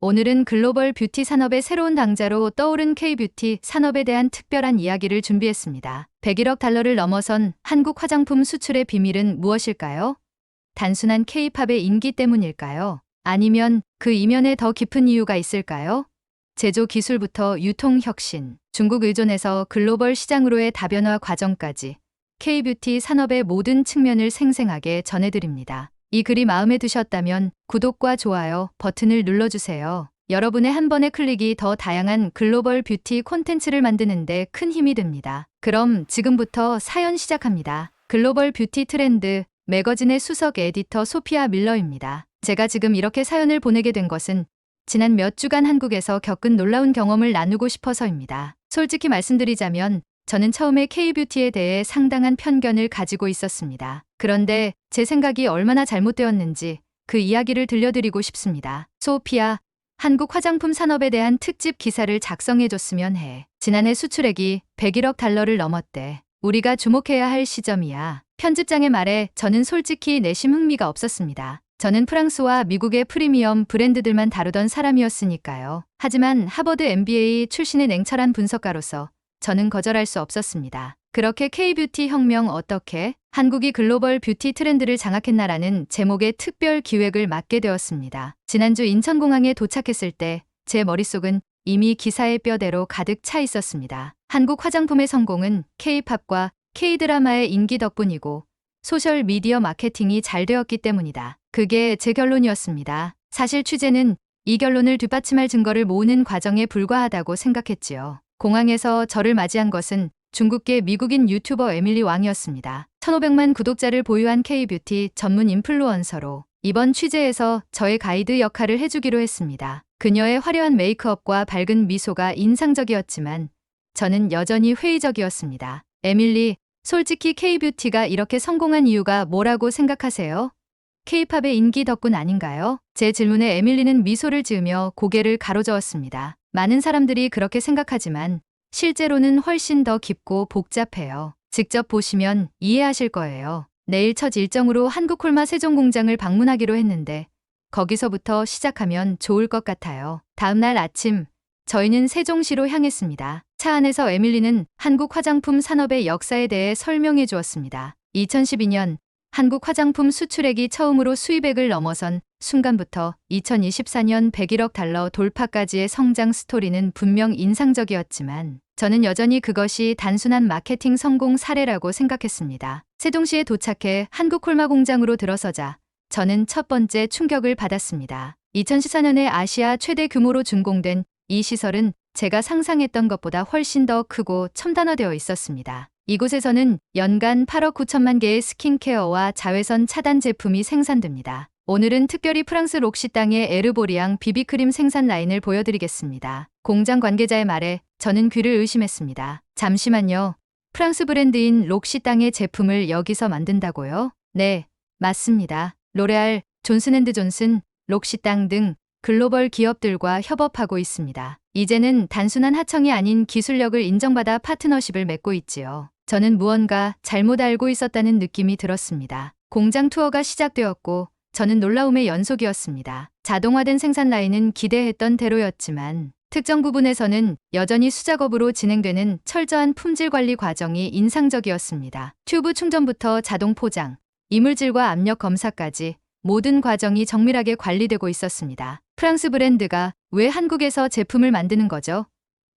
오늘은 글로벌 뷰티 산업의 새로운 당자로 떠오른 K-뷰티 산업에 대한 특별한 이야기를 준비했습니다. 101억 달러를 넘어선 한국 화장품 수출의 비밀은 무엇일까요? 단순한 K-팝의 인기 때문일까요? 아니면 그 이면에 더 깊은 이유가 있을까요? 제조 기술부터 유통 혁신, 중국 의존에서 글로벌 시장으로의 다변화 과정까지 K-뷰티 산업의 모든 측면을 생생하게 전해드립니다. 이 글이 마음에 드셨다면 구독과 좋아요 버튼을 눌러주세요. 여러분의 한 번의 클릭이 더 다양한 글로벌 뷰티 콘텐츠를 만드는데 큰 힘이 됩니다. 그럼 지금부터 사연 시작합니다. 글로벌 뷰티 트렌드 매거진의 수석 에디터 소피아 밀러입니다. 제가 지금 이렇게 사연을 보내게 된 것은 지난 몇 주간 한국에서 겪은 놀라운 경험을 나누고 싶어서입니다. 솔직히 말씀드리자면 저는 처음에 K-뷰티에 대해 상당한 편견을 가지고 있었습니다. 그런데 제 생각이 얼마나 잘못되었는지 그 이야기를 들려드리고 싶습니다. 소피아, 한국 화장품 산업에 대한 특집 기사를 작성해줬으면 해. 지난해 수출액이 101억 달러를 넘었대. 우리가 주목해야 할 시점이야. 편집장의 말에 저는 솔직히 내심 흥미가 없었습니다. 저는 프랑스와 미국의 프리미엄 브랜드들만 다루던 사람이었으니까요. 하지만 하버드 MBA 출신의 냉철한 분석가로서 저는 거절할 수 없었습니다. 그렇게 K-뷰티 혁명 어떻게 한국이 글로벌 뷰티 트렌드를 장악했나라는 제목의 특별 기획을 맡게 되었습니다. 지난주 인천공항에 도착했을 때 제 머릿속은 이미 기사의 뼈대로 가득 차 있었습니다. 한국 화장품의 성공은 K-팝과 K-드라마의 인기 덕분이고 소셜 미디어 마케팅이 잘 되었기 때문이다. 그게 제 결론이었습니다. 사실 취재는 이 결론을 뒷받침할 증거를 모으는 과정에 불과하다고 생각했지요. 공항에서 저를 맞이한 것은 중국계 미국인 유튜버 에밀리 왕이었습니다. 1,500만 구독자를 보유한 K-뷰티 전문 인플루언서로 이번 취재에서 저의 가이드 역할을 해주기로 했습니다. 그녀의 화려한 메이크업과 밝은 미소가 인상적이었지만 저는 여전히 회의적이었습니다. 에밀리, 솔직히 K-뷰티가 이렇게 성공한 이유가 뭐라고 생각하세요? K-팝의 인기 덕분 아닌가요? 제 질문에 에밀리는 미소를 지으며 고개를 가로저었습니다. 많은 사람들이 그렇게 생각하지만 실제로는 훨씬 더 깊고 복잡해요. 직접 보시면 이해하실 거예요. 내일 첫 일정으로 한국 콜마 세종공장을 방문하기로 했는데 거기서부터 시작하면 좋을 것 같아요. 다음 날 아침 저희는 세종시로 향했습니다. 차 안에서 에밀리는 한국 화장품 산업의 역사에 대해 설명해 주었습니다. 2012년 한국 화장품 수출액이 처음으로 수입액을 넘어선 순간부터 2024년 101억 달러 돌파까지의 성장 스토리는 분명 인상적이었지만 저는 여전히 그것이 단순한 마케팅 성공 사례라고 생각했습니다. 세종시에 도착해 한국 콜마 공장으로 들어서자 저는 첫 번째 충격을 받았습니다. 2014년에 아시아 최대 규모로 준공된 이 시설은 제가 상상했던 것보다 훨씬 더 크고 첨단화되어 있었습니다. 이곳에서는 연간 8억 9천만 개의 스킨케어와 자외선 차단 제품이 생산됩니다. 오늘은 특별히 프랑스 록시땅의 에르보리앙 비비크림 생산 라인을 보여드리겠습니다. 공장 관계자의 말에 저는 귀를 의심했습니다. 잠시만요. 프랑스 브랜드인 록시땅의 제품을 여기서 만든다고요? 네, 맞습니다. 로레알, 존슨앤드존슨, 록시땅 등 글로벌 기업들과 협업하고 있습니다. 이제는 단순한 하청이 아닌 기술력을 인정받아 파트너십을 맺고 있지요. 저는 무언가 잘못 알고 있었다는 느낌이 들었습니다. 공장 투어가 시작되었고 저는 놀라움의 연속이었습니다. 자동화된 생산 라인은 기대했던 대로였지만 특정 부분에서는 여전히 수작업으로 진행되는 철저한 품질 관리 과정이 인상적이었습니다. 튜브 충전부터 자동 포장, 이물질과 압력 검사까지 모든 과정이 정밀하게 관리되고 있었습니다. 프랑스 브랜드가 왜 한국에서 제품을 만드는 거죠?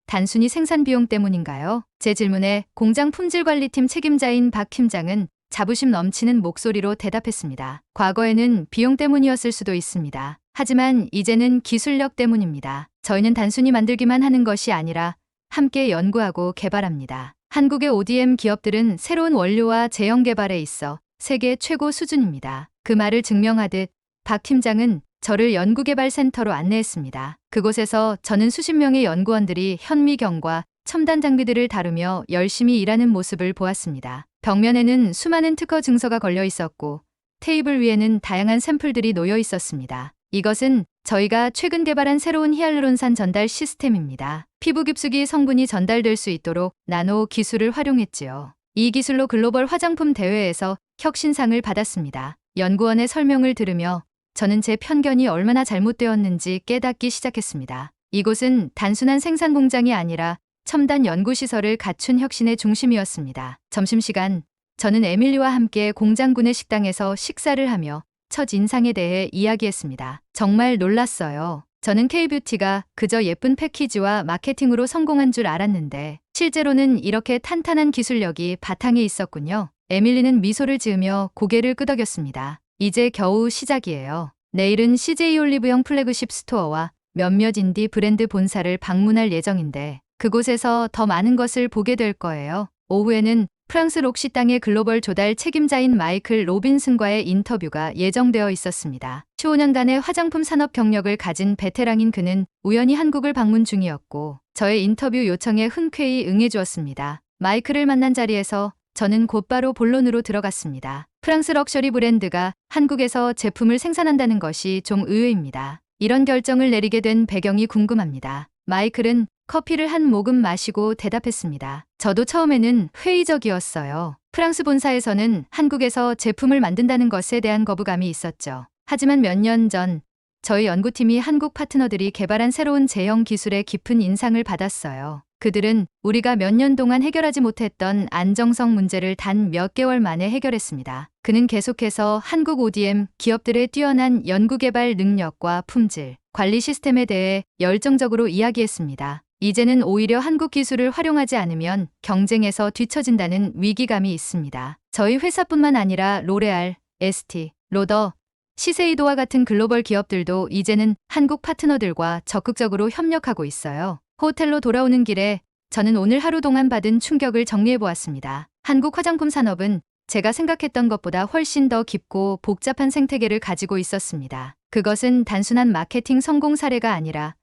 단순히 생산 비용 때문인가요? 제 질문에 공장 품질관리팀 책임자인 박 팀장은 자부심 넘치는 목소리로 대답했습니다. 과거에는 비용 때문이었을 수도 있습니다. 하지만 이제는 기술력 때문입니다. 저희는 단순히 만들기만 하는 것이 아니라 함께 연구하고 개발합니다. 한국의 ODM 기업들은 새로운 원료와 제형 개발에 있어 세계 최고 수준입니다. 그 말을 증명하듯 박 팀장은 저를 연구개발센터로 안내했습니다. 그곳에서 저는 수십 명의 연구원들이 현미경과 첨단 장비들을 다루며 열심히 일하는 모습을 보았습니다. 벽면에는 수많은 특허 증서가 걸려 있었고 테이블 위에는 다양한 샘플들이 놓여 있었습니다. 이것은 저희가 최근 개발한 새로운 히알루론산 전달 시스템입니다. 피부 깊숙이 성분이 전달될 수 있도록 나노 기술을 활용했지요. 이 기술로 글로벌 화장품 대회에서 혁신상을 받았습니다. 연구원의 설명을 들으며 저는 제 편견이 얼마나 잘못되었는지 깨닫기 시작했습니다. 이곳은 단순한 생산 공장이 아니라 첨단 연구시설을 갖춘 혁신의 중심이었습니다. 점심시간, 저는 에밀리와 함께 공장군의 식당에서 식사를 하며 첫 인상에 대해 이야기했습니다. 정말 놀랐어요. 저는 K뷰티가 그저 예쁜 패키지와 마케팅으로 성공한 줄 알았는데 실제로는 이렇게 탄탄한 기술력이 바탕에 있었군요. 에밀리는 미소를 지으며 고개를 끄덕였습니다. 이제 겨우 시작이에요. 내일은 CJ 올리브영 플래그십 스토어와 몇몇 인디 브랜드 본사를 방문할 예정인데 그곳에서 더 많은 것을 보게 될 거예요. 오후에는 프랑스 록시땅의 글로벌 조달 책임자인 마이클 로빈슨과의 인터뷰가 예정되어 있었습니다. 15년간의 화장품 산업 경력을 가진 베테랑인 그는 우연히 한국을 방문 중이었고 저의 인터뷰 요청에 흔쾌히 응해주었습니다. 마이클을 만난 자리에서 저는 곧바로 본론으로 들어갔습니다. 프랑스 럭셔리 브랜드가 한국에서 제품을 생산한다는 것이 좀 의외입니다. 이런 결정을 내리게 된 배경이 궁금합니다. 마이클은 커피를 한 모금 마시고 대답했습니다. 저도 처음에는 회의적이었어요. 프랑스 본사에서는 한국에서 제품을 만든다는 것에 대한 거부감이 있었죠. 하지만 몇 년 전 저희 연구팀이 한국 파트너들이 개발한 새로운 제형 기술에 깊은 인상을 받았어요. 그들은 우리가 몇 년 동안 해결하지 못했던 안정성 문제를 단 몇 개월 만에 해결했습니다. 그는 계속해서 한국 ODM 기업들의 뛰어난 연구개발 능력과 품질, 관리 시스템에 대해 열정적으로 이야기했습니다. 이제는 오히려 한국 기술을 활용하지 않으면 경쟁에서 뒤처진다는 위기감이 있습니다. 저희 회사뿐만 아니라 로레알, 에스티, 로더, 시세이도와 같은 글로벌 기업들도 이제는 한국 파트너들과 적극적으로 협력하고 있어요. 호텔로 돌아오는 길에 저는 오늘 하루 동안 받은 충격을 정리해 보았습니다. 한국 화장품 산업은 제가 생각했던 것보다 훨씬 더 깊고 복잡한 생태계를 가지고 있었습니다. 그것은 단순한 마케팅 성공 사례가 아니라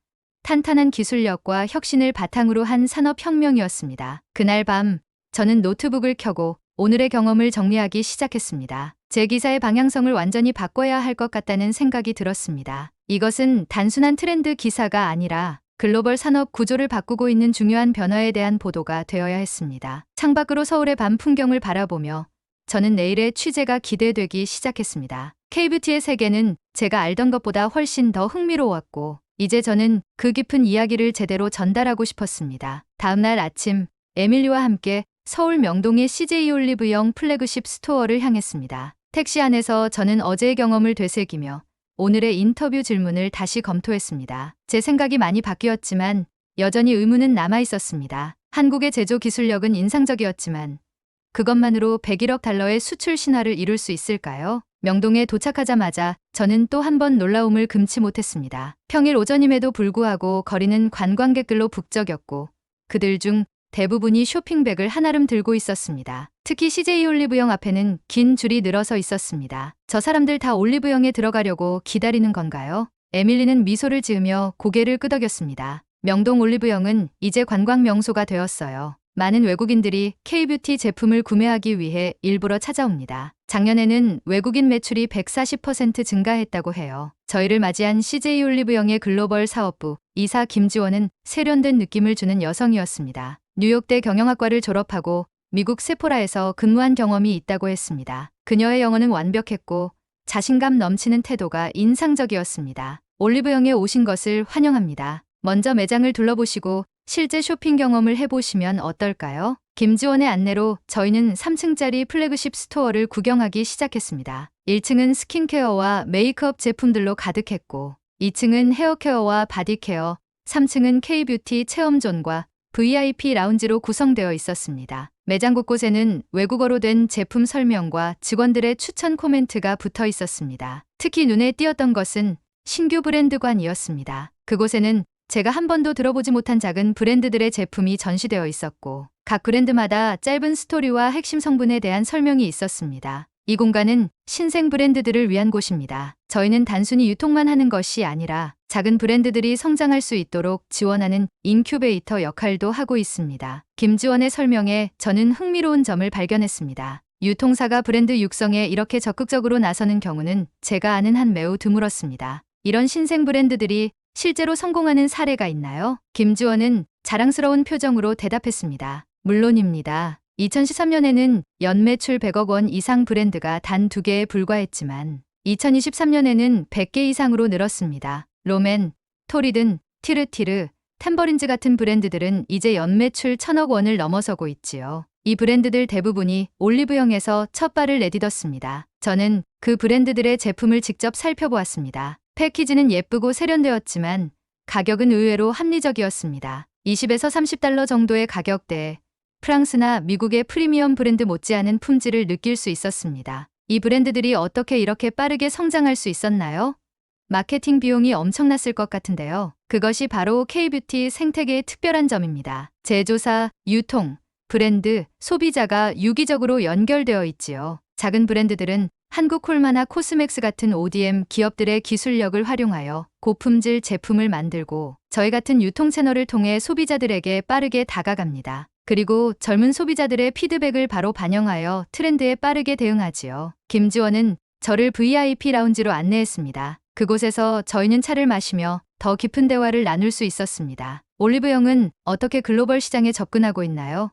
탄탄한 기술력과 혁신을 바탕으로 한 산업혁명이었습니다. 그날 밤 저는 노트북을 켜고 오늘의 경험을 정리하기 시작했습니다. 제 기사의 방향성을 완전히 바꿔야 할 것 같다는 생각이 들었습니다. 이것은 단순한 트렌드 기사가 아니라 글로벌 산업 구조를 바꾸고 있는 중요한 변화에 대한 보도가 되어야 했습니다. 창밖으로 서울의 밤 풍경을 바라보며 저는 내일의 취재가 기대되기 시작했습니다. K뷰티의 세계는 제가 알던 것보다 훨씬 더 흥미로웠고 이제 저는 그 깊은 이야기를 제대로 전달하고 싶었습니다. 다음 날 아침 에밀리와 함께 서울 명동의 CJ 올리브영 플래그십 스토어를 향했습니다. 택시 안에서 저는 어제의 경험을 되새기며 오늘의 인터뷰 질문을 다시 검토했습니다. 제 생각이 많이 바뀌었지만 여전히 의문은 남아 있었습니다. 한국의 제조 기술력은 인상적이었지만 그것만으로 101억 달러의 수출 신화를 이룰 수 있을까요? 명동에 도착하자마자 저는 또 한 번 놀라움을 금치 못했습니다. 평일 오전임에도 불구하고 거리는 관광객들로 북적였고 그들 중 대부분이 쇼핑백을 한아름 들고 있었습니다. 특히 CJ 올리브영 앞에는 긴 줄이 늘어서 있었습니다. 저 사람들 다 올리브영에 들어가려고 기다리는 건가요? 에밀리는 미소를 지으며 고개를 끄덕였습니다. 명동 올리브영은 이제 관광 명소가 되었어요. 많은 외국인들이 K뷰티 제품을 구매하기 위해 일부러 찾아옵니다. 작년에는 외국인 매출이 140% 증가했다고 해요. 저희를 맞이한 CJ 올리브영의 글로벌 사업부 이사 김지원은 세련된 느낌을 주는 여성이었습니다. 뉴욕대 경영학과를 졸업하고 미국 세포라에서 근무한 경험이 있다고 했습니다. 그녀의 영어는 완벽했고 자신감 넘치는 태도가 인상적이었습니다. 올리브영에 오신 것을 환영합니다. 먼저 매장을 둘러보시고 실제 쇼핑 경험을 해보시면 어떨까요? 김지원의 안내로 저희는 3층짜리 플래그십 스토어를 구경하기 시작했습니다. 1층은 스킨케어와 메이크업 제품들로 가득했고 2층은 헤어케어와 바디케어, 3층은 K뷰티 체험존과 VIP 라운지로 구성되어 있었습니다. 매장 곳곳에는 외국어로 된 제품 설명과 직원들의 추천 코멘트가 붙어 있었습니다. 특히 눈에 띄었던 것은 신규 브랜드관이었습니다. 그곳에는 제가 한 번도 들어보지 못한 작은 브랜드들의 제품이 전시되어 있었고 각 브랜드마다 짧은 스토리와 핵심 성분에 대한 설명이 있었습니다. 이 공간은 신생 브랜드들을 위한 곳입니다. 저희는 단순히 유통만 하는 것이 아니라 작은 브랜드들이 성장할 수 있도록 지원하는 인큐베이터 역할도 하고 있습니다. 김지원의 설명에 저는 흥미로운 점을 발견했습니다. 유통사가 브랜드 육성에 이렇게 적극적으로 나서는 경우는 제가 아는 한 매우 드물었습니다. 이런 신생 브랜드들이 실제로 성공하는 사례가 있나요? 김지원은 자랑스러운 표정으로 대답했습니다. 물론입니다. 2013년에는 연매출 100억 원 이상 브랜드가 단 2개에 불과했지만 2023년에는 100개 이상으로 늘었습니다. 로맨, 토리든, 티르티르, 템버린즈 같은 브랜드들은 이제 연매출 1,000억 원을 넘어서고 있지요. 이 브랜드들 대부분이 올리브영에서 첫 발을 내딛었습니다. 저는 그 브랜드들의 제품을 직접 살펴보았습니다. 패키지는 예쁘고 세련되었지만 가격은 의외로 합리적이었습니다. 20에서 30달러 정도의 가격대에 프랑스나 미국의 프리미엄 브랜드 못지않은 품질을 느낄 수 있었습니다. 이 브랜드들이 어떻게 이렇게 빠르게 성장할 수 있었나요? 마케팅 비용이 엄청났을 것 같은데요. 그것이 바로 K뷰티 생태계의 특별한 점입니다. 제조사, 유통, 브랜드, 소비자가 유기적으로 연결되어 있지요. 작은 브랜드들은 한국콜마나 코스맥스 같은 ODM 기업들의 기술력을 활용하여 고품질 제품을 만들고 저희 같은 유통 채널을 통해 소비자들에게 빠르게 다가갑니다. 그리고 젊은 소비자들의 피드백을 바로 반영하여 트렌드에 빠르게 대응하지요. 김지원은 저를 VIP 라운지로 안내했습니다. 그곳에서 저희는 차를 마시며 더 깊은 대화를 나눌 수 있었습니다. 올리브영은 어떻게 글로벌 시장에 접근하고 있나요?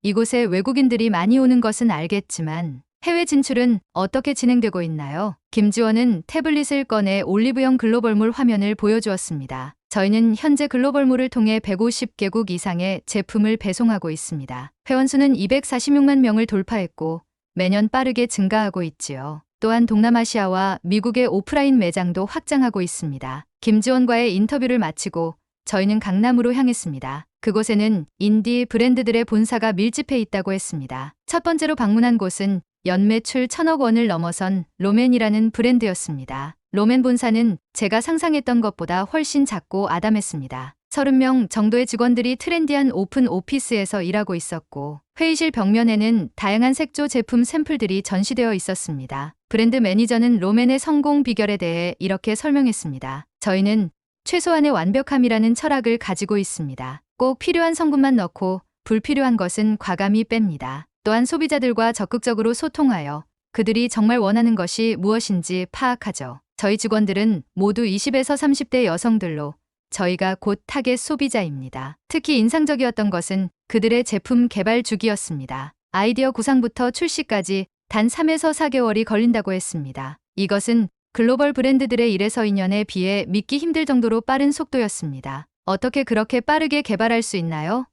이곳에 외국인들이 많이 오는 것은 알겠지만 해외 진출은 어떻게 진행되고 있나요? 김지원은 태블릿을 꺼내 올리브영 글로벌몰 화면을 보여주었습니다. 저희는 현재 글로벌몰을 통해 150개국 이상의 제품을 배송하고 있습니다. 회원수는 246만 명을 돌파했고 매년 빠르게 증가하고 있지요. 또한 동남아시아와 미국의 오프라인 매장도 확장하고 있습니다. 김지원과의 인터뷰를 마치고 저희는 강남으로 향했습니다. 그곳에는 인디 브랜드들의 본사가 밀집해 있다고 했습니다. 첫 번째로 방문한 곳은 연매출 1,000억 원을 넘어선 로맨이라는 브랜드였습니다. 로맨 본사는 제가 상상했던 것보다 훨씬 작고 아담했습니다. 30명 정도의 직원들이 트렌디한 오픈 오피스에서 일하고 있었고 회의실 벽면에는 다양한 색조 제품 샘플들이 전시되어 있었습니다. 브랜드 매니저는 로맨의 성공 비결에 대해 이렇게 설명했습니다. 저희는 최소한의 완벽함이라는 철학을 가지고 있습니다. 꼭 필요한 성분만 넣고 불필요한 것은 과감히 뺍니다. 또한 소비자들과 적극적으로 소통하여 그들이 정말 원하는 것이 무엇인지 파악하죠. 저희 직원들은 모두 20에서 30대 여성들로 저희가 곧 타겟 소비자입니다. 특히 인상적이었던 것은 그들의 제품 개발 주기였습니다. 아이디어 구상부터 출시까지 단 3에서 4개월이 걸린다고 했습니다. 이것은 글로벌 브랜드들의 1에서 2년에 비해 믿기 힘들 정도로 빠른 속도였습니다. 어떻게 그렇게 빠르게 개발할 수 있나요?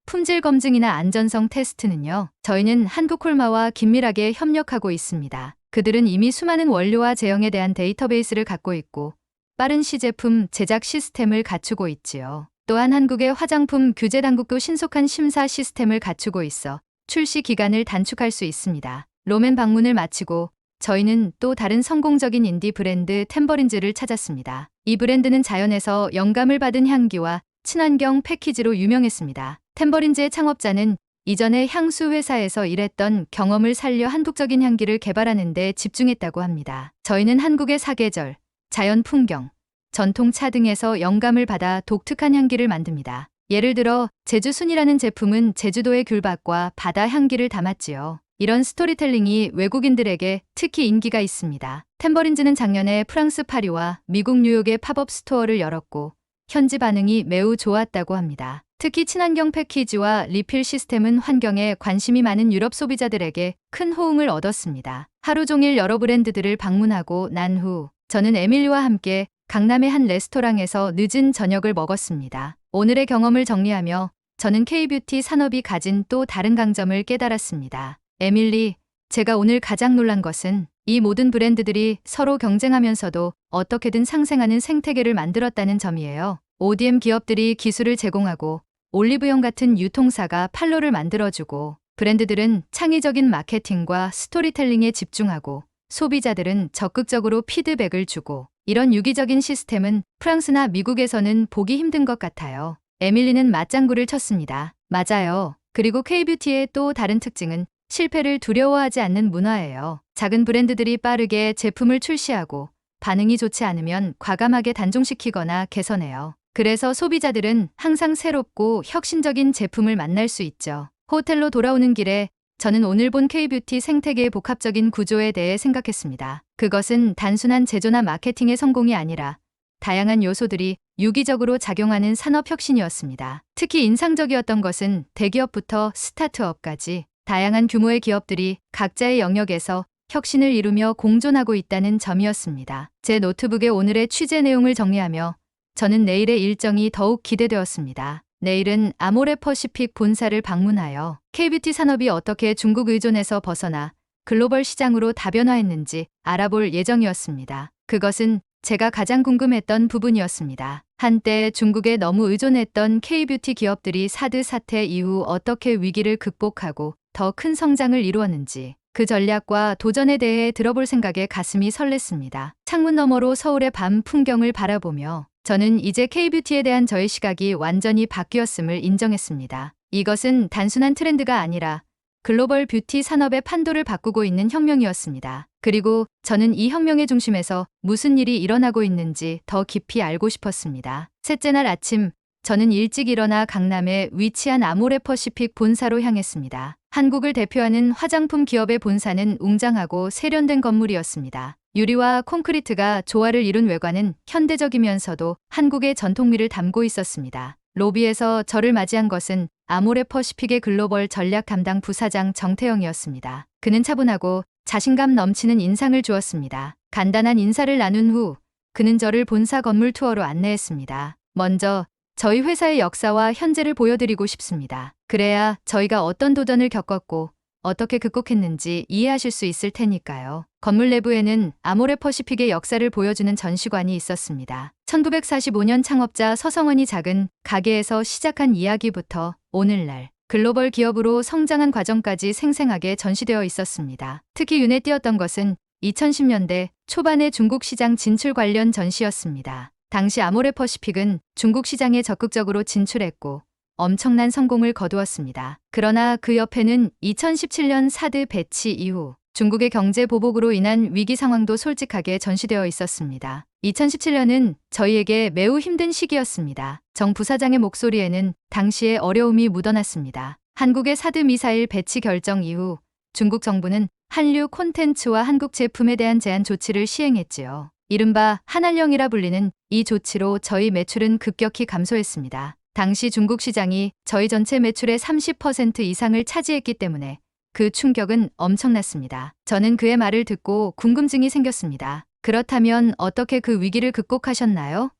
품질 검증이나 안전성 테스트는요. 저희는 한국콜마와 긴밀하게 협력하고 있습니다. 그들은 이미 수많은 원료와 제형에 대한 데이터베이스를 갖고 있고 빠른 시제품 제작 시스템을 갖추고 있지요. 또한 한국의 화장품 규제 당국도 신속한 심사 시스템을 갖추고 있어 출시 기간을 단축할 수 있습니다. 로맨 방문을 마치고 저희는 또 다른 성공적인 인디 브랜드 템버린즈를 찾았습니다. 이 브랜드는 자연에서 영감을 받은 향기와 친환경 패키지로 유명했습니다. 템버린즈의 창업자는 이전에 향수 회사에서 일했던 경험을 살려 한국적인 향기를 개발하는 데 집중했다고 합니다. 저희는 한국의 사계절, 자연 풍경, 전통차 등에서 영감을 받아 독특한 향기를 만듭니다. 예를 들어 제주순이라는 제품은 제주도의 귤밭과 바다 향기를 담았지요. 이런 스토리텔링이 외국인들에게 특히 인기가 있습니다. 템버린즈는 작년에 프랑스 파리와 미국 뉴욕에 팝업 스토어를 열었고 현지 반응이 매우 좋았다고 합니다. 특히 친환경 패키지와 리필 시스템은 환경에 관심이 많은 유럽 소비자들에게 큰 호응을 얻었습니다. 하루 종일 여러 브랜드들을 방문하고 난 후 저는 에밀리와 함께 강남의 한 레스토랑에서 늦은 저녁을 먹었습니다. 오늘의 경험을 정리하며 저는 K뷰티 산업이 가진 또 다른 강점을 깨달았습니다. 에밀리, 제가 오늘 가장 놀란 것은 이 모든 브랜드들이 서로 경쟁하면서도 어떻게든 상생하는 생태계를 만들었다는 점이에요. ODM 기업들이 기술을 제공하고 올리브영 같은 유통사가 판로를 만들어주고 브랜드들은 창의적인 마케팅과 스토리텔링에 집중하고 소비자들은 적극적으로 피드백을 주고 이런 유기적인 시스템은 프랑스나 미국에서는 보기 힘든 것 같아요. 에밀리는 맞장구를 쳤습니다. 맞아요. 그리고 K뷰티의 또 다른 특징은 실패를 두려워하지 않는 문화예요. 작은 브랜드들이 빠르게 제품을 출시하고 반응이 좋지 않으면 과감하게 단종시키거나 개선해요. 그래서 소비자들은 항상 새롭고 혁신적인 제품을 만날 수 있죠. 호텔로 돌아오는 길에 저는 오늘 본 K뷰티 생태계의 복합적인 구조에 대해 생각했습니다. 그것은 단순한 제조나 마케팅의 성공이 아니라 다양한 요소들이 유기적으로 작용하는 산업혁신이었습니다. 특히 인상적이었던 것은 대기업부터 스타트업까지 다양한 규모의 기업들이 각자의 영역에서 혁신을 이루며 공존하고 있다는 점이었습니다. 제 노트북에 오늘의 취재 내용을 정리하며 저는 내일의 일정이 더욱 기대되었습니다. 내일은 아모레퍼시픽 본사를 방문하여 K뷰티 산업이 어떻게 중국 의존에서 벗어나 글로벌 시장으로 다변화했는지 알아볼 예정이었습니다. 그것은 제가 가장 궁금했던 부분이었습니다. 한때 중국에 너무 의존했던 K뷰티 기업들이 사드 사태 이후 어떻게 위기를 극복하고 더 큰 성장을 이루었는지 그 전략과 도전에 대해 들어볼 생각에 가슴이 설렜습니다. 창문 너머로 서울의 밤 풍경을 바라보며 저는 이제 K뷰티에 대한 저의 시각이 완전히 바뀌었음을 인정했습니다. 이것은 단순한 트렌드가 아니라 글로벌 뷰티 산업의 판도를 바꾸고 있는 혁명이었습니다. 그리고 저는 이 혁명의 중심에서 무슨 일이 일어나고 있는지 더 깊이 알고 싶었습니다. 셋째 날 아침, 저는 일찍 일어나 강남에 위치한 아모레퍼시픽 본사로 향했습니다. 한국을 대표하는 화장품 기업의 본사는 웅장하고 세련된 건물이었습니다. 유리와 콘크리트가 조화를 이룬 외관은 현대적이면서도 한국의 전통미를 담고 있었습니다. 로비에서 저를 맞이한 것은 아모레퍼시픽의 글로벌 전략 담당 부사장 정태영이었습니다. 그는 차분하고 자신감 넘치는 인상을 주었습니다. 간단한 인사를 나눈 후 그는 저를 본사 건물 투어로 안내했습니다. 먼저 저희 회사의 역사와 현재를 보여드리고 싶습니다. 그래야 저희가 어떤 도전을 겪었고 어떻게 극복했는지 이해하실 수 있을 테니까요. 건물 내부에는 아모레퍼시픽의 역사를 보여주는 전시관이 있었습니다. 1945년 창업자 서성원이 작은 가게에서 시작한 이야기부터 오늘날 글로벌 기업으로 성장한 과정까지 생생하게 전시되어 있었습니다. 특히 눈에 띄었던 것은 2010년대 초반의 중국 시장 진출 관련 전시였습니다. 당시 아모레퍼시픽은 중국 시장에 적극적으로 진출했고 엄청난 성공을 거두었습니다. 그러나 그 옆에는 2017년 사드 배치 이후 중국의 경제 보복으로 인한 위기 상황도 솔직하게 전시되어 있었습니다. 2017년은 저희에게 매우 힘든 시기였습니다. 정 부사장의 목소리에는 당시의 어려움이 묻어났습니다. 한국의 사드 미사일 배치 결정 이후 중국 정부는 한류 콘텐츠와 한국 제품에 대한 제한 조치를 시행했지요. 이른바 한한령이라 불리는 이 조치로 저희 매출은 급격히 감소했습니다. 당시 중국 시장이 저희 전체 매출의 30% 이상을 차지했기 때문에 그 충격은 엄청났습니다. 저는 그의 말을 듣고 궁금증이 생겼습니다. 그렇다면 어떻게 그 위기를 극복하셨나요?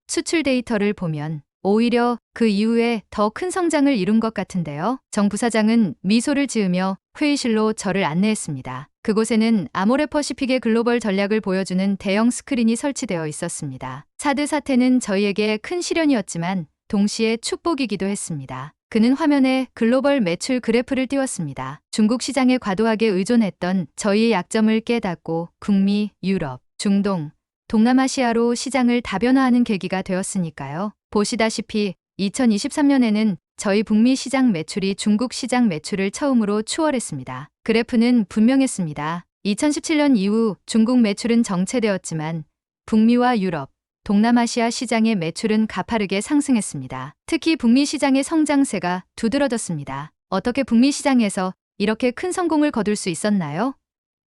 수출 데이터를 보면 오히려 그 이후에 더 큰 성장을 이룬 것 같은데요. 정 부사장은 미소를 지으며 회의실로 저를 안내했습니다. 그곳에는 아모레퍼시픽의 글로벌 전략을 보여주는 대형 스크린이 설치되어 있었습니다. 사드 사태는 저희에게 큰 시련이었지만 동시에 축복이기도 했습니다. 그는 화면에 글로벌 매출 그래프를 띄웠습니다. 중국 시장에 과도하게 의존했던 저희의 약점을 깨닫고 북미, 유럽, 중동, 동남아시아로 시장을 다변화하는 계기가 되었으니까요. 보시다시피 2023년에는 저희 북미 시장 매출이 중국 시장 매출을 처음으로 추월했습니다. 그래프는 분명했습니다. 2017년 이후 중국 매출은 정체되었지만 북미와 유럽, 동남아시아 시장의 매출은 가파르게 상승했습니다. 특히 북미 시장의 성장세가 두드러졌습니다. 어떻게 북미 시장에서 이렇게 큰 성공을 거둘 수 있었나요?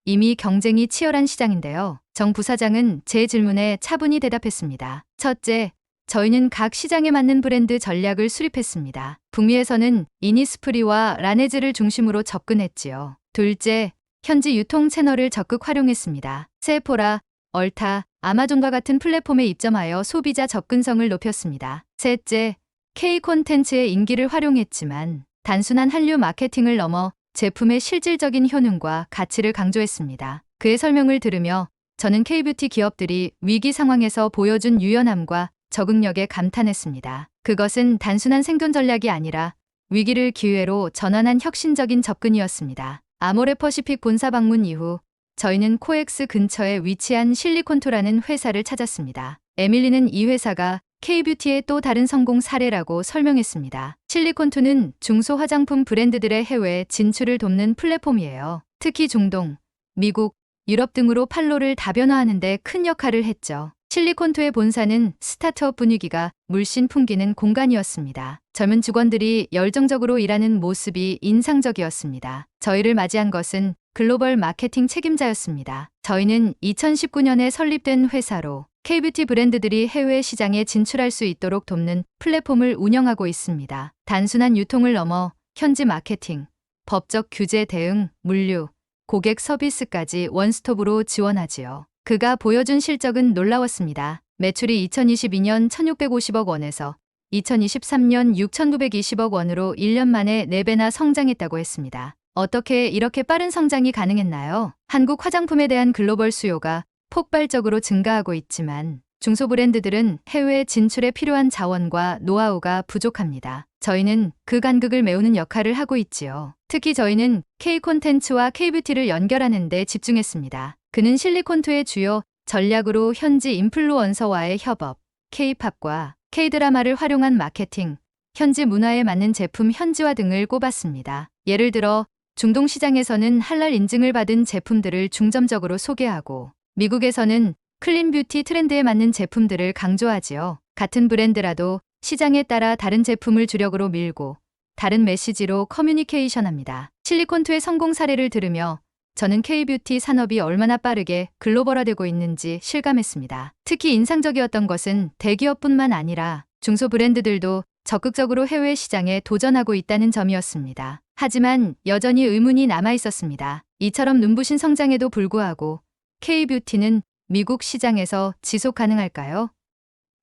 이미 경쟁이 치열한 시장인데요. 정 부사장은 제 질문에 차분히 대답했습니다. 첫째, 저희는 각 시장에 맞는 브랜드 전략을 수립했습니다. 북미에서는 이니스프리와 라네즈를 중심으로 접근했지요. 둘째, 현지 유통 채널을 적극 활용했습니다. 세포라, 얼타, 아마존과 같은 플랫폼에 입점하여 소비자 접근성을 높였습니다. 셋째, K 콘텐츠의 인기를 활용했지만 단순한 한류 마케팅을 넘어 제품의 실질적인 효능과 가치를 강조했습니다. 그의 설명을 들으며 저는 K뷰티 기업들이 위기 상황에서 보여준 유연함과 적응력에 감탄했습니다. 그것은 단순한 생존 전략이 아니라 위기를 기회로 전환한 혁신적인 접근이었습니다. 아모레퍼시픽 본사 방문 이후 저희는 코엑스 근처에 위치한 실리콘토라는 회사를 찾았습니다. 에밀리는 이 회사가 K뷰티의 또 다른 성공 사례라고 설명했습니다. 실리콘토는 중소 화장품 브랜드들의 해외 진출을 돕는 플랫폼이에요. 특히 중동, 미국, 유럽 등으로 판로를 다변화하는 데 큰 역할을 했죠. 실리콘토의 본사는 스타트업 분위기가 물씬 풍기는 공간이었습니다. 젊은 직원들이 열정적으로 일하는 모습이 인상적이었습니다. 저희를 맞이한 것은 글로벌 마케팅 책임자였습니다. 저희는 2019년에 설립된 회사로 K뷰티 브랜드들이 해외 시장에 진출할 수 있도록 돕는 플랫폼을 운영하고 있습니다. 단순한 유통을 넘어 현지 마케팅, 법적 규제 대응, 물류, 고객 서비스까지 원스톱으로 지원하지요. 그가 보여준 실적은 놀라웠습니다. 매출이 2022년 1,650억 원에서 2023년 6,920억 원으로 1년 만에 4배나 성장했다고 했습니다. 어떻게 이렇게 빠른 성장이 가능했나요? 한국 화장품에 대한 글로벌 수요가 폭발적으로 증가하고 있지만 중소브랜드들은 해외 진출에 필요한 자원과 노하우가 부족합니다. 저희는 그 간극을 메우는 역할을 하고 있지요. 특히 저희는 K-콘텐츠와 K-뷰티를 연결하는 데 집중했습니다. 그는 실리콘2의 주요 전략으로 현지 인플루언서와의 협업, K-팝과 K-드라마를 활용한 마케팅, 현지 문화에 맞는 제품 현지화 등을 꼽았습니다. 예를 들어 중동 시장에서는 할랄 인증을 받은 제품들을 중점적으로 소개하고 미국에서는 클린 뷰티 트렌드에 맞는 제품들을 강조하지요. 같은 브랜드라도 시장에 따라 다른 제품을 주력으로 밀고 다른 메시지로 커뮤니케이션합니다. 실리콘2의 성공 사례를 들으며 저는 K-뷰티 산업이 얼마나 빠르게 글로벌화되고 있는지 실감했습니다. 특히 인상적이었던 것은 대기업뿐만 아니라 중소브랜드들도 적극적으로 해외 시장에 도전하고 있다는 점이었습니다. 하지만 여전히 의문이 남아 있었습니다. 이처럼 눈부신 성장에도 불구하고 K-뷰티는 미국 시장에서 지속 가능할까요?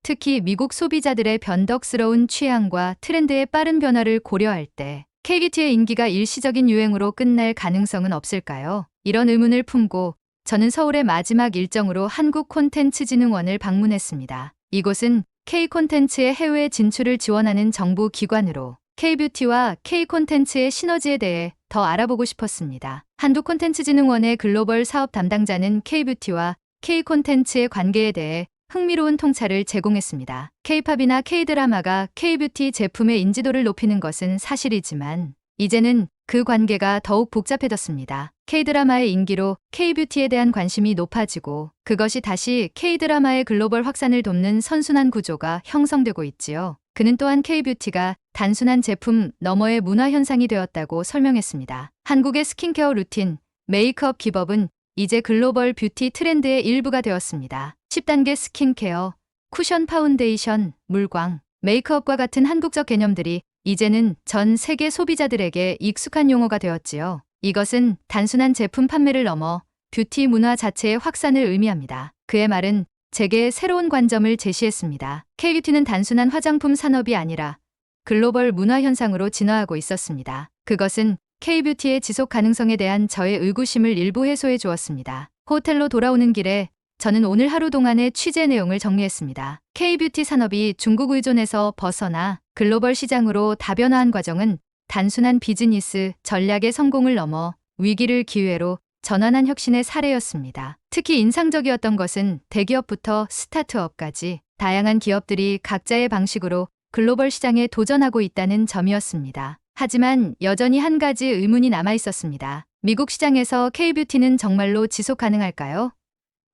특히 미국 소비자들의 변덕스러운 취향과 트렌드의 빠른 변화를 고려할 때 K-뷰티의 인기가 일시적인 유행으로 끝날 가능성은 없을까요? 이런 의문을 품고 저는 서울의 마지막 일정으로 한국콘텐츠진흥원을 방문했습니다. 이곳은 K-콘텐츠의 해외 진출을 지원하는 정부 기관으로 K-뷰티와 K-콘텐츠의 시너지에 대해 더 알아보고 싶었습니다. 한국콘텐츠진흥원의 글로벌 사업 담당자는 K-뷰티와 K-콘텐츠의 관계에 대해 흥미로운 통찰을 제공했습니다. K-팝이나 K-드라마가 K-뷰티 제품의 인지도를 높이는 것은 사실이지만 이제는 그 관계가 더욱 복잡해졌습니다. K-드라마의 인기로 K-뷰티에 대한 관심이 높아지고 그것이 다시 K-드라마의 글로벌 확산을 돕는 선순환 구조가 형성되고 있지요. 그는 또한 K-뷰티가 단순한 제품 너머의 문화 현상이 되었다고 설명했습니다. 한국의 스킨케어 루틴, 메이크업 기법은 이제 글로벌 뷰티 트렌드의 일부가 되었습니다. 10단계 스킨케어, 쿠션 파운데이션, 물광, 메이크업과 같은 한국적 개념들이 이제는 전 세계 소비자들에게 익숙한 용어가 되었지요. 이것은 단순한 제품 판매를 넘어 뷰티 문화 자체의 확산을 의미합니다. 그의 말은 제게 새로운 관점을 제시했습니다. K-뷰티는 단순한 화장품 산업이 아니라 글로벌 문화 현상으로 진화하고 있었습니다. 그것은 K-뷰티의 지속 가능성에 대한 저의 의구심을 일부 해소해 주었습니다. 호텔로 돌아오는 길에 저는 오늘 하루 동안의 취재 내용을 정리했습니다. K-뷰티 산업이 중국 의존에서 벗어나 글로벌 시장으로 다변화한 과정은 단순한 비즈니스 전략의 성공을 넘어 위기를 기회로 전환한 혁신의 사례였습니다. 특히 인상적이었던 것은 대기업부터 스타트업까지 다양한 기업들이 각자의 방식으로 글로벌 시장에 도전하고 있다는 점이었습니다. 하지만 여전히 한 가지 의문이 남아 있었습니다. 미국 시장에서 K-뷰티는 정말로 지속 가능할까요?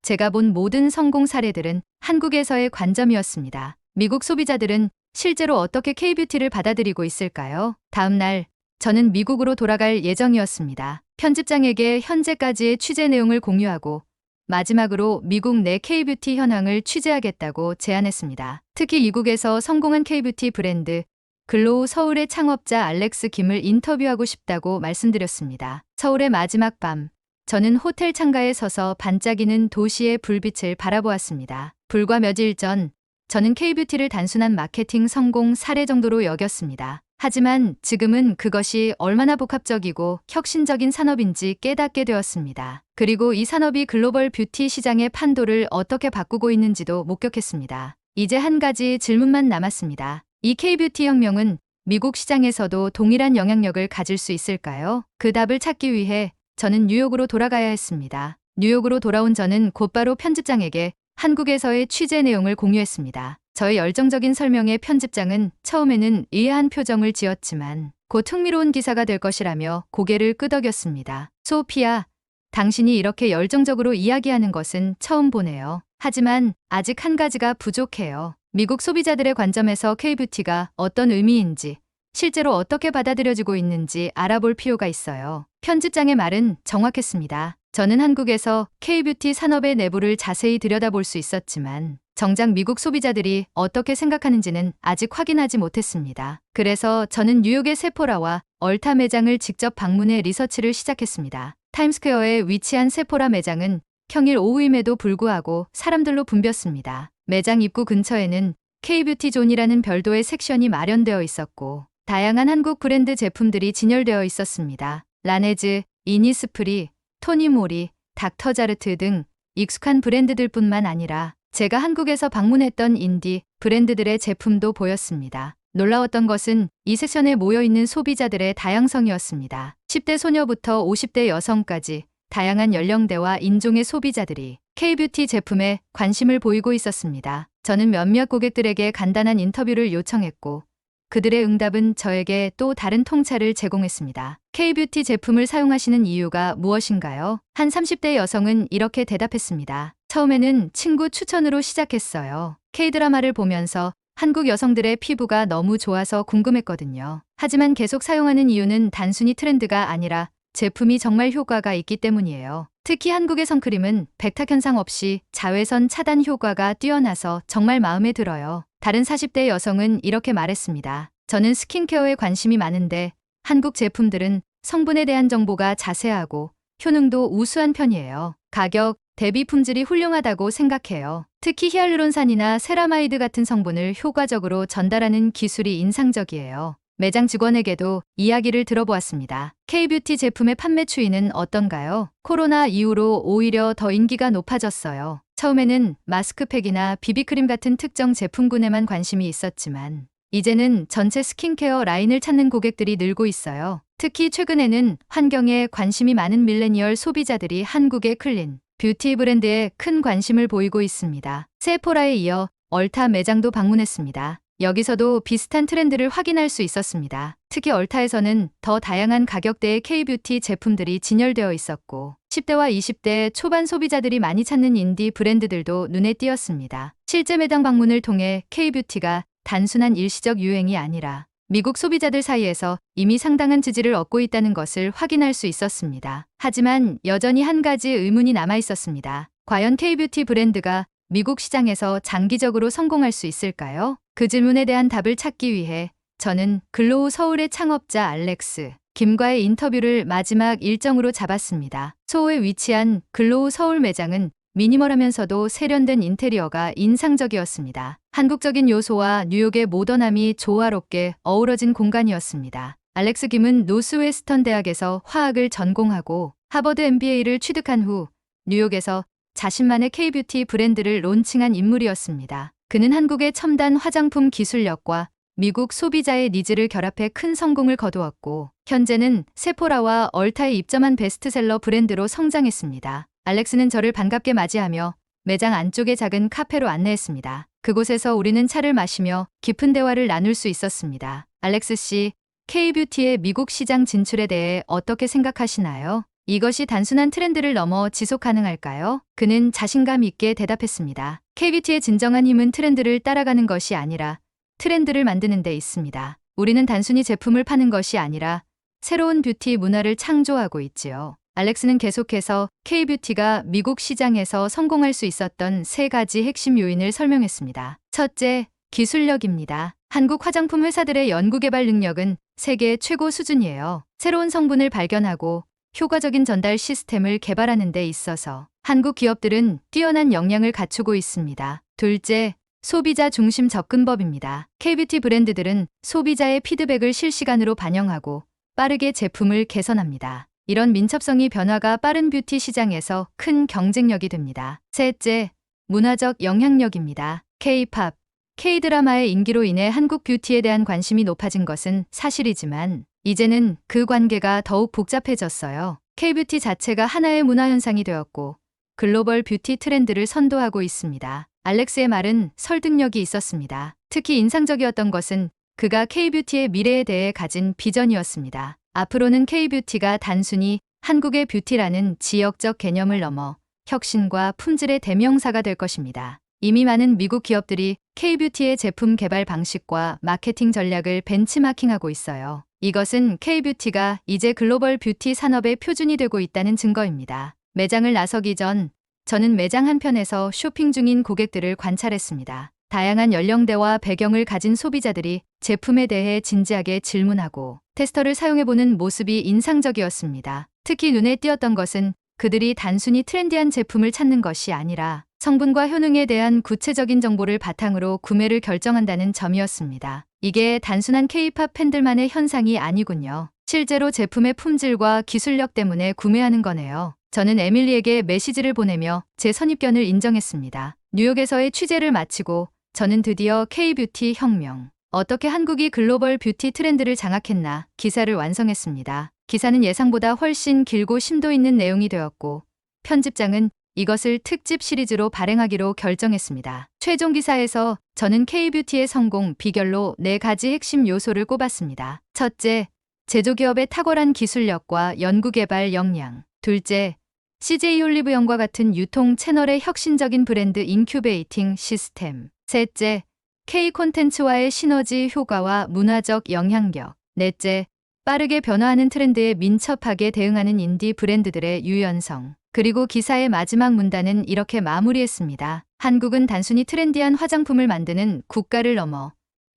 제가 본 모든 성공 사례들은 한국에서의 관점이었습니다. 미국 소비자들은 실제로 어떻게 K-뷰티를 받아들이고 있을까요? 다음 날 저는 미국으로 돌아갈 예정이었습니다. 편집장에게 현재까지의 취재 내용을 공유하고 마지막으로 미국 내 K-뷰티 현황을 취재하겠다고 제안했습니다. 특히 미국에서 성공한 K-뷰티 브랜드 글로우 서울의 창업자 알렉스 김을 인터뷰하고 싶다고 말씀드렸습니다. 서울의 마지막 밤, 저는 호텔 창가에 서서 반짝이는 도시의 불빛을 바라보았습니다. 불과 며칠 전, 저는 K-뷰티를 단순한 마케팅 성공 사례 정도로 여겼습니다. 하지만 지금은 그것이 얼마나 복합적이고 혁신적인 산업인지 깨닫게 되었습니다. 그리고 이 산업이 글로벌 뷰티 시장의 판도를 어떻게 바꾸고 있는지도 목격했습니다. 이제 한 가지 질문만 남았습니다. 이 K-뷰티 혁명은 미국 시장에서도 동일한 영향력을 가질 수 있을까요? 그 답을 찾기 위해 저는 뉴욕으로 돌아가야 했습니다. 뉴욕으로 돌아온 저는 곧바로 편집장에게 한국에서의 취재 내용을 공유했습니다. 저의 열정적인 설명에 편집장은 처음에는 의아한 표정을 지었지만 곧 흥미로운 기사가 될 것이라며 고개를 끄덕였습니다. 소피아, 당신이 이렇게 열정적으로 이야기하는 것은 처음 보네요. 하지만 아직 한 가지가 부족해요. 미국 소비자들의 관점에서 K-뷰티가 어떤 의미인지, 실제로 어떻게 받아들여지고 있는지 알아볼 필요가 있어요. 편집장의 말은 정확했습니다. 저는 한국에서 K-뷰티 산업의 내부를 자세히 들여다볼 수 있었지만 정작 미국 소비자들이 어떻게 생각하는지는 아직 확인하지 못했습니다. 그래서 저는 뉴욕의 세포라와 얼타 매장을 직접 방문해 리서치를 시작했습니다. 타임스퀘어에 위치한 세포라 매장은 평일 오후임에도 불구하고 사람들로 붐볐습니다. 매장 입구 근처에는 K뷰티 존이라는 별도의 섹션이 마련되어 있었고 다양한 한국 브랜드 제품들이 진열되어 있었습니다. 라네즈, 이니스프리, 토니모리, 닥터자르트 등 익숙한 브랜드들뿐만 아니라 제가 한국에서 방문했던 인디 브랜드들의 제품도 보였습니다. 놀라웠던 것은 이 섹션에 모여있는 소비자들의 다양성이었습니다. 10대 소녀부터 50대 여성까지 다양한 연령대와 인종의 소비자들이 K뷰티 제품에 관심을 보이고 있었습니다. 저는 몇몇 고객들에게 간단한 인터뷰를 요청했고 그들의 응답은 저에게 또 다른 통찰을 제공했습니다. K뷰티 제품을 사용하시는 이유가 무엇인가요? 한 30대 여성은 이렇게 대답했습니다. 처음에는 친구 추천으로 시작했어요. K드라마를 보면서 한국 여성들의 피부가 너무 좋아서 궁금했거든요. 하지만 계속 사용하는 이유는 단순히 트렌드가 아니라 제품이 정말 효과가 있기 때문이에요. 특히 한국의 선크림은 백탁 현상 없이 자외선 차단 효과가 뛰어나서 정말 마음에 들어요. 다른 40대 여성은 이렇게 말했습니다. 저는 스킨케어에 관심이 많은데 한국 제품들은 성분에 대한 정보가 자세하고 효능도 우수한 편이에요. 가격 대비 품질이 훌륭하다고 생각해요. 특히 히알루론산이나 세라마이드 같은 성분을 효과적으로 전달하는 기술이 인상적이에요. 매장 직원에게도 이야기를 들어보았습니다. K뷰티 제품의 판매 추이는 어떤가요? 코로나 이후로 오히려 더 인기가 높아졌어요. 처음에는 마스크팩이나 비비크림 같은 특정 제품군에만 관심이 있었지만 이제는 전체 스킨케어 라인을 찾는 고객들이 늘고 있어요. 특히 최근에는 환경에 관심이 많은 밀레니얼 소비자들이 한국의 클린 뷰티 브랜드에 큰 관심을 보이고 있습니다. 세포라에 이어 얼타 매장도 방문했습니다. 여기서도 비슷한 트렌드를 확인할 수 있었습니다. 특히 얼타에서는 더 다양한 가격대의 K뷰티 제품들이 진열되어 있었고 10대와 20대 초반 소비자들이 많이 찾는 인디 브랜드들도 눈에 띄었습니다. 실제 매장 방문을 통해 K뷰티가 단순한 일시적 유행이 아니라 미국 소비자들 사이에서 이미 상당한 지지를 얻고 있다는 것을 확인할 수 있었습니다. 하지만 여전히 한 가지 의문이 남아 있었습니다. 과연 K뷰티 브랜드가 미국 시장에서 장기적으로 성공할 수 있을까요? 그 질문에 대한 답을 찾기 위해 저는 글로우 서울의 창업자 알렉스 김과의 인터뷰를 마지막 일정으로 잡았습니다. 소호에 위치한 글로우 서울 매장은 미니멀하면서도 세련된 인테리어가 인상적이었습니다. 한국적인 요소와 뉴욕의 모던함이 조화롭게 어우러진 공간이었습니다. 알렉스 김은 노스웨스턴 대학에서 화학을 전공하고 하버드 MBA를 취득한 후 뉴욕에서 자신만의 K뷰티 브랜드를 론칭한 인물이었습니다. 그는 한국의 첨단 화장품 기술력과 미국 소비자의 니즈를 결합해 큰 성공을 거두었고 현재는 세포라와 얼타에 입점한 베스트셀러 브랜드로 성장했습니다. 알렉스는 저를 반갑게 맞이하며 매장 안쪽의 작은 카페로 안내했습니다. 그곳에서 우리는 차를 마시며 깊은 대화를 나눌 수 있었습니다. 알렉스 씨, K뷰티의 미국 시장 진출에 대해 어떻게 생각하시나요? 이것이 단순한 트렌드를 넘어 지속 가능할까요? 그는 자신감 있게 대답했습니다. K뷰티의 진정한 힘은 트렌드를 따라가는 것이 아니라 트렌드를 만드는 데 있습니다. 우리는 단순히 제품을 파는 것이 아니라 새로운 뷰티 문화를 창조하고 있지요. 알렉스는 계속해서 K뷰티가 미국 시장에서 성공할 수 있었던 3가지 핵심 요인을 설명했습니다. 첫째, 기술력입니다. 한국 화장품 회사들의 연구개발 능력은 세계 최고 수준이에요. 새로운 성분을 발견하고 효과적인 전달 시스템을 개발하는 데 있어서 한국 기업들은 뛰어난 역량을 갖추고 있습니다. 둘째, 소비자 중심 접근법입니다. K뷰티 브랜드들은 소비자의 피드백을 실시간으로 반영하고 빠르게 제품을 개선합니다. 이런 민첩성이 변화가 빠른 뷰티 시장에서 큰 경쟁력이 됩니다. 셋째, 문화적 영향력입니다. K-팝, K-드라마의 인기로 인해 한국 뷰티에 대한 관심이 높아진 것은 사실이지만 이제는 그 관계가 더욱 복잡해졌어요. K뷰티 자체가 하나의 문화 현상이 되었고 글로벌 뷰티 트렌드를 선도하고 있습니다. 알렉스의 말은 설득력이 있었습니다. 특히 인상적이었던 것은 그가 K뷰티의 미래에 대해 가진 비전이었습니다. 앞으로는 K뷰티가 단순히 한국의 뷰티라는 지역적 개념을 넘어 혁신과 품질의 대명사가 될 것입니다. 이미 많은 미국 기업들이 K뷰티의 제품 개발 방식과 마케팅 전략을 벤치마킹하고 있어요. 이것은 K뷰티가 이제 글로벌 뷰티 산업의 표준이 되고 있다는 증거입니다. 매장을 나서기 전 저는 매장 한편에서 쇼핑 중인 고객들을 관찰했습니다. 다양한 연령대와 배경을 가진 소비자들이 제품에 대해 진지하게 질문하고 테스터를 사용해보는 모습이 인상적이었습니다. 특히 눈에 띄었던 것은 그들이 단순히 트렌디한 제품을 찾는 것이 아니라 성분과 효능에 대한 구체적인 정보를 바탕으로 구매를 결정한다는 점이었습니다. 이게 단순한 K-팝 팬들만의 현상이 아니군요. 실제로 제품의 품질과 기술력 때문에 구매하는 거네요. 저는 에밀리에게 메시지를 보내며 제 선입견을 인정했습니다. 뉴욕에서의 취재를 마치고 저는 드디어 K-뷰티 혁명, 어떻게 한국이 글로벌 뷰티 트렌드를 장악했나 기사를 완성했습니다. 기사는 예상보다 훨씬 길고 심도 있는 내용이 되었고 편집장은 이것을 특집 시리즈로 발행하기로 결정했습니다. 최종 기사에서 저는 K-뷰티의 성공 비결로 4가지 핵심 요소를 꼽았습니다. 첫째, 제조기업의 탁월한 기술력과 연구개발 역량. 둘째, CJ 올리브영과 같은 유통 채널의 혁신적인 브랜드 인큐베이팅 시스템. 셋째, K 콘텐츠와의 시너지 효과와 문화적 영향력. 넷째, 빠르게 변화하는 트렌드에 민첩하게 대응하는 인디 브랜드들의 유연성. 그리고 기사의 마지막 문단은 이렇게 마무리했습니다. 한국은 단순히 트렌디한 화장품을 만드는 국가를 넘어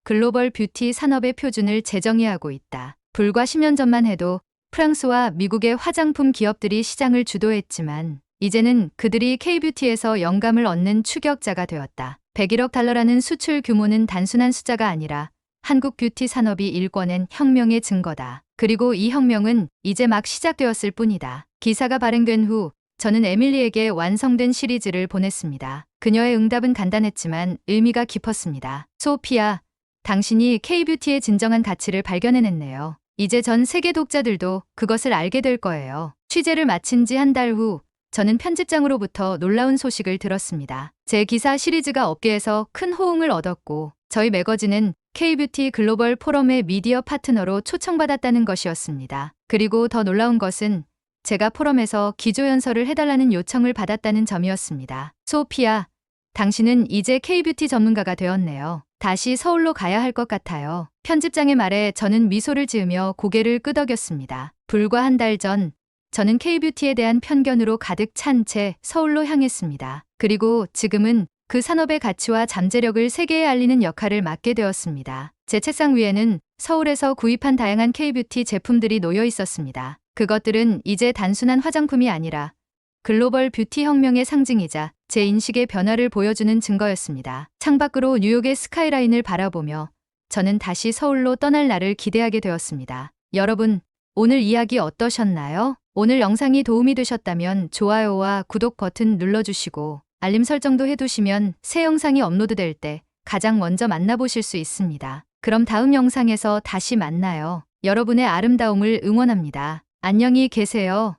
글로벌 뷰티 산업의 표준을 재정의하고 있다. 불과 10년 전만 해도 프랑스와 미국의 화장품 기업들이 시장을 주도했지만 이제는 그들이 K-뷰티에서 영감을 얻는 추격자가 되었다. 101억 달러라는 수출 규모는 단순한 숫자가 아니라 한국 뷰티 산업이 일궈낸 혁명의 증거다. 그리고 이 혁명은 이제 막 시작되었을 뿐이다. 기사가 발행된 후 저는 에밀리에게 완성된 시리즈를 보냈습니다. 그녀의 응답은 간단했지만 의미가 깊었습니다. 소피아, 당신이 K-뷰티의 진정한 가치를 발견해냈네요. 이제 전 세계 독자들도 그것을 알게 될 거예요. 취재를 마친 지 한 달 후 저는 편집장으로부터 놀라운 소식을 들었습니다. 제 기사 시리즈가 업계에서 큰 호응을 얻었고 저희 매거진은 K-뷰티 글로벌 포럼의 미디어 파트너로 초청받았다는 것이었습니다. 그리고 더 놀라운 것은 제가 포럼에서 기조연설을 해달라는 요청을 받았다는 점이었습니다. 소피아, 당신은 이제 K-뷰티 전문가가 되었네요. 다시 서울로 가야 할 것 같아요. 편집장의 말에 저는 미소를 지으며 고개를 끄덕였습니다. 불과 한 달 전, 저는 K-뷰티에 대한 편견으로 가득 찬 채 서울로 향했습니다. 그리고 지금은 그 산업의 가치와 잠재력을 세계에 알리는 역할을 맡게 되었습니다. 제 책상 위에는 서울에서 구입한 다양한 K-뷰티 제품들이 놓여 있었습니다. 그것들은 이제 단순한 화장품이 아니라 글로벌 뷰티 혁명의 상징이자 제 인식의 변화를 보여주는 증거였습니다. 창밖으로 뉴욕의 스카이라인을 바라보며 저는 다시 서울로 떠날 날을 기대하게 되었습니다. 여러분, 오늘 이야기 어떠셨나요? 오늘 영상이 도움이 되셨다면 좋아요와 구독 버튼 눌러주시고 알림 설정도 해두시면 새 영상이 업로드될 때 가장 먼저 만나보실 수 있습니다. 그럼 다음 영상에서 다시 만나요. 여러분의 아름다움을 응원합니다. 안녕히 계세요.